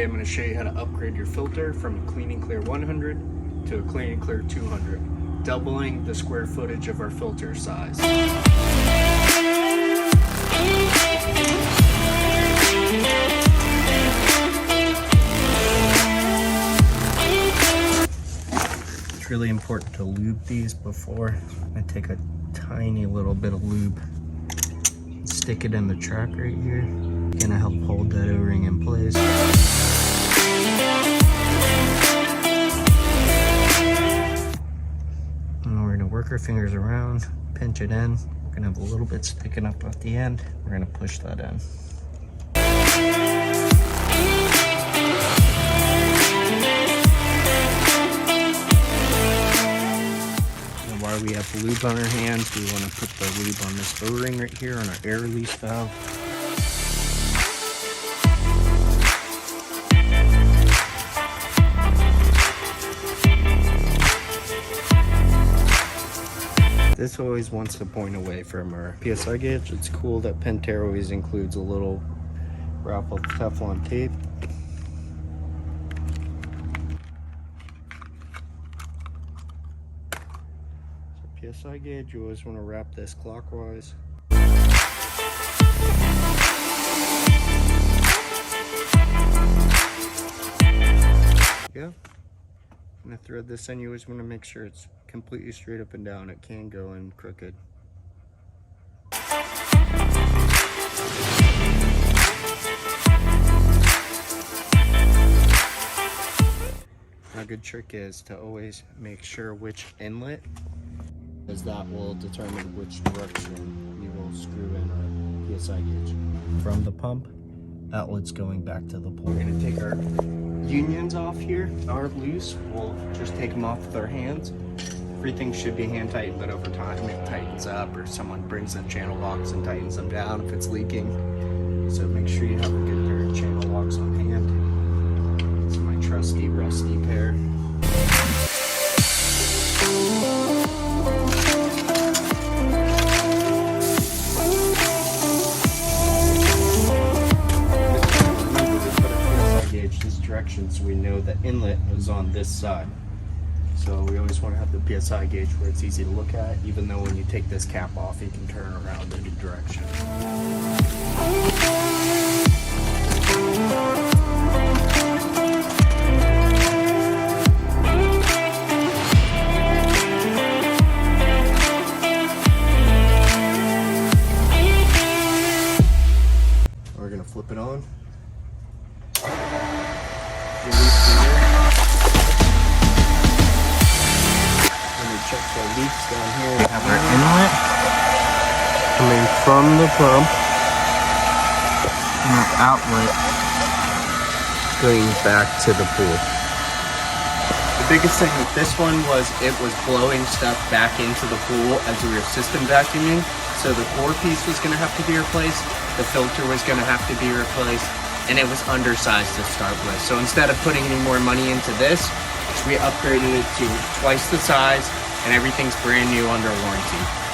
I'm going to show you how to upgrade your filter from a Clean and Clear 100 to a Clean and Clear 200, doubling the square footage of our filter size. It's really important to lube these before. I take a tiny little bit of lube, stick it in the track right here. Gonna help hold that O-ring in place. And we're gonna work our fingers around, pinch it in. We're gonna have a little bit sticking up at the end. We're gonna push that in. And while we have lube on our hands, we wanna put the lube on this O-ring right here on our air release valve. This always wants to point away from our PSI gauge. It's cool that Pentair always includes a little raffled Teflon tape. So PSI gauge, you always want to wrap this clockwise. Yeah. I'm gonna thread this in. You always want to make sure it's completely straight up and down. It can go in crooked. A good trick is to always make sure which inlet, as that will determine which direction you will screw in our PSI gauge. From the pump, outlet's going back to the pool. We're gonna take our unions off here, are loose. We'll just take them off with our hands. Everything should be hand tightened, but over time it tightens up, or someone brings in channel locks and tightens them down if it's leaking. So make sure you have a good pair of channel locks on hand. It's my trusty, rusty pair. This direction, so we know the inlet is on this side. So we always want to have the PSI gauge where it's easy to look at, even though when you take this cap off, you can turn around any direction. We're going to flip it on. Check the leaks down here. We have our inlet coming from the pump, and our outlet going back to the pool. The biggest thing with this one was it was blowing stuff back into the pool as we were system vacuuming. So the core piece was going to have to be replaced, the filter was going to have to be replaced, and it was undersized to start with. So instead of putting any more money into this, we upgraded it to twice the size, and everything's brand new under warranty.